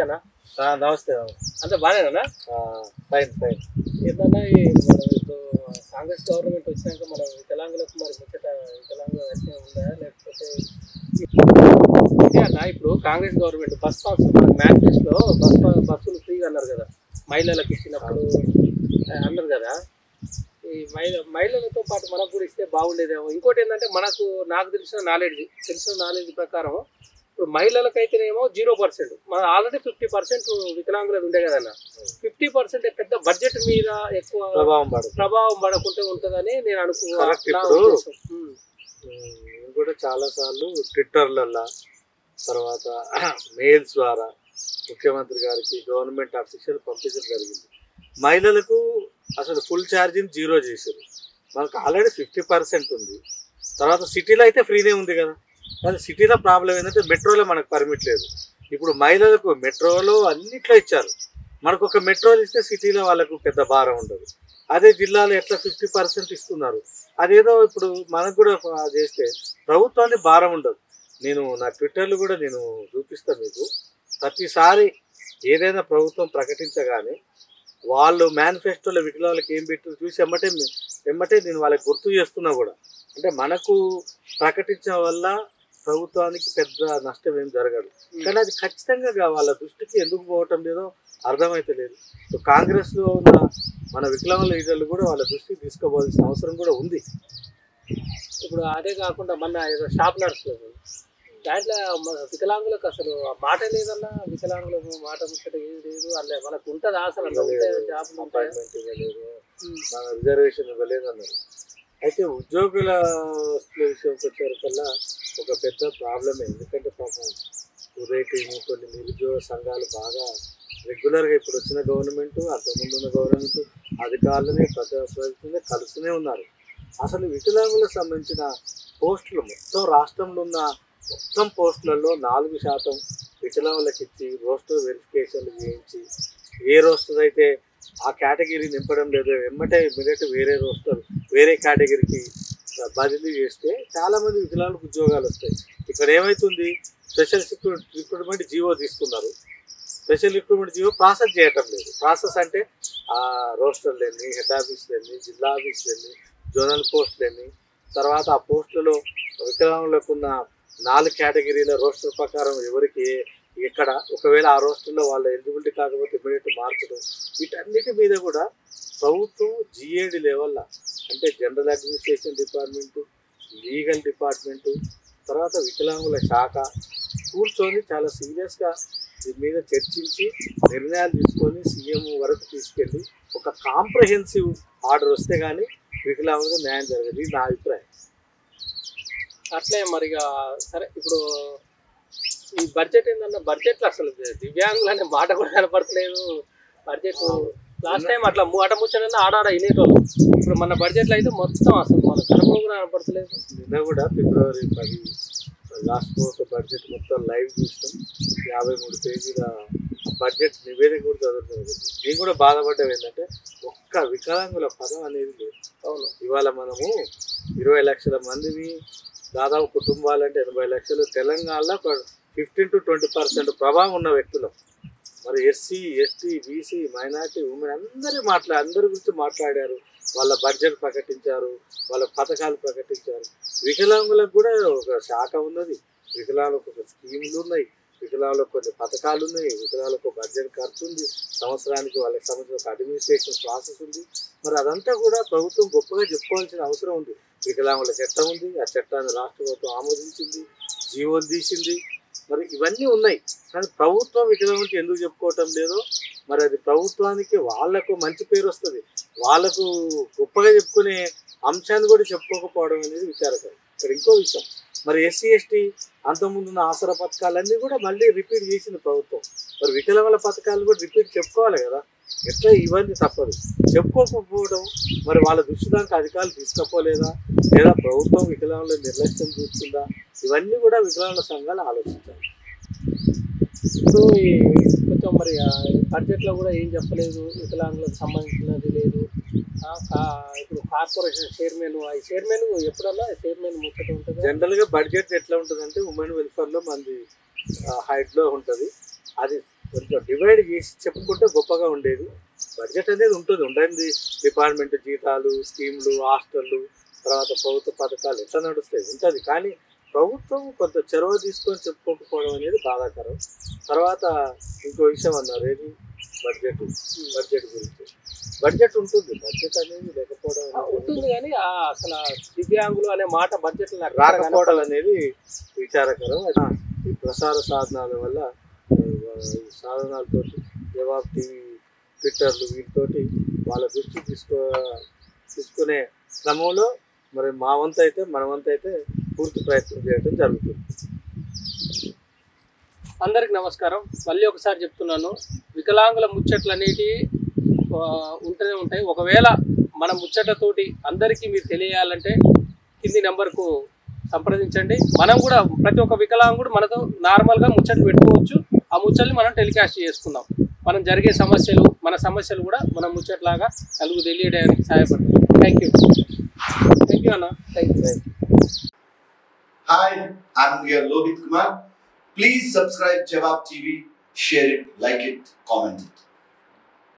నమస్తే అన్న. నమస్తే. అంతా బాగానేనా? Fine fine. ఏంటన్నా మనం ఇప్పుడు కాంగ్రెస్ గవర్నమెంట్ వచ్చినాక మనం వికలాంగులకు మరి ముచ్చట వికలాంగుల రక్షణ ఉందా లేకపోతే ఇదే అన్న? ఇప్పుడు కాంగ్రెస్ గవర్నమెంట్ బస్ పాస్ మన మేనిఫెస్టోలో బస్సులు ఫ్రీగా అన్నారు కదా, మహిళలకు ఇచ్చినప్పుడు అన్నారు కదా. ఈ మహిళలతో పాటు మనకు కూడా ఇస్తే బాగుండేదేమో. ఇంకోటి ఏంటంటే నాకు తెలిసిన నాలెడ్జ్ ప్రకారం ఇప్పుడు మహిళలకైతేనేమో 0%, మన ఆల్రెడీ 50% వికలాంగులది ఉండే కదన్న. 50% పెద్ద బడ్జెట్ మీద ఎక్కువ ప్రభావం పడకుంటే ఉంటుందని నేను అనుకున్నాను. నేను కూడా చాలా సార్లు ట్విట్టర్లలో తర్వాత మెయిల్స్ ద్వారా ముఖ్యమంత్రి గారికి గవర్నమెంట్ ఆఫీషియల్ పంపించడం జరిగింది. మహిళలకు అసలు ఫుల్ ఛార్జింగ్ 0 చేశారు. మనకు ఆల్రెడీ 50% ఉంది. తర్వాత సిటీలో అయితే ఫ్రీనే ఉంది కదా. కానీ సిటీలో ప్రాబ్లం ఏంటంటే మెట్రోలో మనకు పర్మిట్ లేదు. ఇప్పుడు మహిళలకు మెట్రోలో అన్నిట్లో ఇచ్చారు. మనకు ఒక మెట్రోలు ఇస్తే సిటీలో వాళ్ళకు పెద్ద భారం ఉండదు. అదే జిల్లాలో ఎట్లా 50% ఇస్తున్నారు. అదేదో ఇప్పుడు మనకు కూడా చేస్తే ప్రభుత్వానికి భారం ఉండదు. నేను నా ట్విట్టర్లో కూడా నేను చూపిస్తాను మీకు. ప్రతిసారి ఏదైనా ప్రభుత్వం ప్రకటించగానే వాళ్ళు మేనిఫెస్టోలో వికలాంగులకు ఏం పెట్టారు చూసి ఎమ్మటే నేను వాళ్ళకి గుర్తు చేస్తున్నా కూడా. అంటే మనకు ప్రకటించడం వల్ల ప్రభుత్వానికి పెద్ద నష్టం ఏం జరగదు. కానీ అది ఖచ్చితంగా వాళ్ళ దృష్టికి ఎందుకు పోవటం లేదో అర్థమైతే లేదు. కాంగ్రెస్లో ఉన్న మన వికలాంగుల లీడర్లు కూడా వాళ్ళ దృష్టికి తీసుకోవాల్సిన అవసరం కూడా ఉంది. ఇప్పుడు అదే కాకుండా మన ఏదో షాప్ నర్సులు దాంట్లో వికలాంగులకు అసలు మాట లేదన్నా. వికలాంగులకు మాట ముచ్చట ఏది లేదు. అలా మనకు ఉంటుంది అసలు అపాయింట్మెంట్ ఇవ్వలేదు, మన రిజర్వేషన్ ఇవ్వలేదు అన్నారు. అయితే ఉద్యోగుల విషయంకి వచ్చేవరకల్లా ఒక పెద్ద ప్రాబ్లమే. ఎందుకంటే పాపం రేటింగ్ కొన్ని నిరుద్యోగ సంఘాలు బాగా రెగ్యులర్గా ఇప్పుడు వచ్చిన గవర్నమెంట్ అంతకుముందు ఉన్న గవర్నమెంట్ అధికారులని ప్రజాప్రతినిధులని కలుస్తూనే ఉన్నారు. అసలు వికలాంగులకు సంబంధించిన పోస్టులు మొత్తం రాష్ట్రంలో ఉన్న మొత్తం పోస్టులలో 4% వికలాంగులకు ఇచ్చి రోస్టర్ వెరిఫికేషన్లు చేయించి ఏ రోస్టర్ అయితే ఆ కేటగిరీ నింపడం లేదు ఎమ్మటే ఇమ్మీడియట్ వేరే కేటగిరీకి బదిలీ చేస్తే చాలామంది వికలాంగులకు ఉద్యోగాలు వస్తాయి. ఇక్కడ ఏమవుతుంది, స్పెషల్ రిక్రూట్మెంట్ జీవో తీస్తున్నారు. స్పెషల్ రిక్రూట్మెంట్ జీవో ప్రాసెస్ చేయటం లేదు. ప్రాసెస్ అంటే ఆ రోస్టర్లు హెడ్ ఆఫీసులు జిల్లా ఆఫీసులు జోనల్ పోస్టులు తర్వాత ఆ పోస్టులలో వికలాంగులకు ఉన్న 4 కేటగిరీల రోస్టర్ ప్రకారం ఎవరికి ఎక్కడ ఒకవేళ ఆ రోస్టర్లో వాళ్ళ ఎలిజిబిలిటీ కాకపోతే ఇమ్మీడియట్ మార్చడం, వీటన్నిటి మీద కూడా ప్రభుత్వం GAD లెవెల్లో అంటే general administration department, legal department, తర్వాత వికలాంగుల శాఖ కూర్చొని చాలా సీరియస్గా దీని మీద చర్చించి నిర్ణయాలు తీసుకొని సీఎం వరకు తీసుకెళ్ళి ఒక కాంప్రహెన్సివ్ ఆర్డర్ వస్తే కానీ వికలాంగులకు న్యాయం జరగదు. ఇది నా అభిప్రాయం. అట్లే మరిగా సరే. ఇప్పుడు ఈ బడ్జెట్ ఏంటన్నా, బడ్జెట్లో అసలు దివ్యాంగులు అనే మాట కూడా కనపడట్లేదు. బడ్జెట్ లాస్ట్ టైం అట్లా ముచ్చటన్నా ఆడాడ వినేటోళ్ళు. ఇప్పుడు మన బడ్జెట్లో అయితే మొత్తం అసలు మన కనపడ కూడా కనపడతలేదు. నిన్న కూడా ఫిబ్రవరి 10 లాస్ట్ బడ్జెట్ మొత్తం లైవ్ చూస్తాం. 53 పేజీల బడ్జెట్ నివేదిక కూడా చదువుతుంది. నేను కూడా బాధపడ్డం ఏంటంటే ఒక్క వికలాంగుల పదం అనేది లేదు. అవును, ఇవాళ మనము 20 లక్షల మందిని దాదాపు కుటుంబాలంటే 80 లక్షలు తెలంగాణలో 15 to 20% ప్రభావం ఉన్న వ్యక్తులు. మరి SC, ST, BC, minority, women అందరి గురించి మాట్లాడారు. వాళ్ళ బడ్జెట్ ప్రకటించారు, వాళ్ళ పథకాలు ప్రకటించారు. వికలాంగులకు కూడా ఒక శాఖ ఉన్నది, వికలాంగులకు ఒక స్కీములు ఉన్నాయి, వికలాంగులకు కొన్ని పథకాలు ఉన్నాయి, వికలాంగులకు బడ్జెట్ ఖర్చు ఉంది, సంవత్సరానికి వాళ్ళకి సంబంధించిన ఒక అడ్మినిస్ట్రేషన్ ప్రాసెస్ ఉంది. మరి అదంతా కూడా ప్రభుత్వం గొప్పగా చెప్పుకోవాల్సిన అవసరం ఉంది. వికలాంగుల చట్టం ఉంది, ఆ చట్టాన్ని రాష్ట్ర ప్రభుత్వం ఆమోదించింది, జీవోలు తీసింది. మరి ఇవన్నీ ఉన్నాయి. కానీ ప్రభుత్వం వికలాంగులకు ఎందుకు చెప్పుకోవటం లేదో మరి అది ప్రభుత్వానికి వాళ్లకు మంచి పేరు వస్తుంది, వాళ్లకు గొప్పగా చెప్పుకునే అంశాన్ని కూడా చెప్పుకోకపోవడం అనేది విచారకరం. ఇక్కడ ఇంకో విషయం, మరి SC, ST అంతకుముందున్న ఆసరా పథకాలన్నీ కూడా మళ్ళీ రిపీట్ చేసింది ప్రభుత్వం. మరి వికలాంగుల పథకాలు కూడా రిపీట్ చెప్పుకోవాలి కదా. ఎట్లా ఇవన్నీ తప్పదు. చెప్పుకోకపోవడం మరి వాళ్ళ దృష్టి దానికి అధికారులు తీసుకపోలేదా, లేదా ప్రభుత్వం వికలాంగుల నిర్లక్ష్యం చూస్తుందా, ఇవన్నీ కూడా వికలాంగుల సంఘాలు ఆలోచించాలి. ఇప్పుడు కొంచెం మరి బడ్జెట్లో కూడా ఏం చెప్పలేదు, వికలాంగులకు సంబంధించినది లేదు. ఇప్పుడు కార్పొరేషన్ చైర్మన్ ఎప్పుడన్నా చైర్మన్ ముచ్చట ఉంటుంది. జనరల్గా బడ్జెట్ ఎట్లా ఉంటుందంటే ఉమెన్ వెల్ఫేర్లో మంది హైట్లో ఉంటుంది. అది కొంచెం డివైడ్ చేసి చెప్పుకుంటే గొప్పగా ఉండేది. బడ్జెట్ అనేది ఉంటుంది, ఉండండి. డిపార్ట్మెంట్ జీతాలు, స్కీమ్లు, హాస్టళ్ళు, తర్వాత ప్రభుత్వ పథకాలు ఎట్లా నడుస్తాయి ఉంటుంది. కానీ ప్రభుత్వం కొంత చొరవ తీసుకొని చెప్పుకోకపోవడం అనేది బాధాకరం. తర్వాత ఇంకో విషయం అన్నారు, ఏది బడ్జెట్ గురించి. బడ్జెట్ ఉంటుంది, బడ్జెట్ అనేది లేకపోవడం ఉంటుంది కానీ అసలు దివ్యాంగులు అనే మాట బడ్జెట్ రాకపోవడం అనేది విచారకరం. ఈ ప్రసార సాధనాల వల్ల సాధనాలతో జవాబు టీవీ, ట్విట్టర్లు వీటితోటి వాళ్ళ దృష్టి తీసుకునే క్రమంలో మరి మన వంతు అయితే పూర్తి ప్రయత్నం చేయడం జరుగుతుంది. అందరికి నమస్కారం. మళ్ళీ ఒకసారి చెప్తున్నాను, వికలాంగుల ముచ్చట్లు అనేటివి ఉంటూనే ఉంటాయి. ఒకవేళ మన ముచ్చటతోటి అందరికీ మీరు తెలియాలంటే కింది నెంబర్కు సంప్రదించండి. మనం కూడా ప్రతి ఒక్క వికలాంగుడు మనతో నార్మల్గా ముచ్చట్లు పెట్టుకోవచ్చు. ఆ ముచ్చల్ని మనం టెలికాస్ట్ చేసుకుందాం. మనం జరిగే సమస్యలు, మన సమస్యలు కూడా మనం ముచ్చట్లాగా నలుగురు తెలియడానికి సహాయపడుతుంది. థ్యాంక్ యూ అన్న. Thank you. Hi, I'm here Lohit Kumar. Please subscribe Jawab TV, share it, like it, comment it.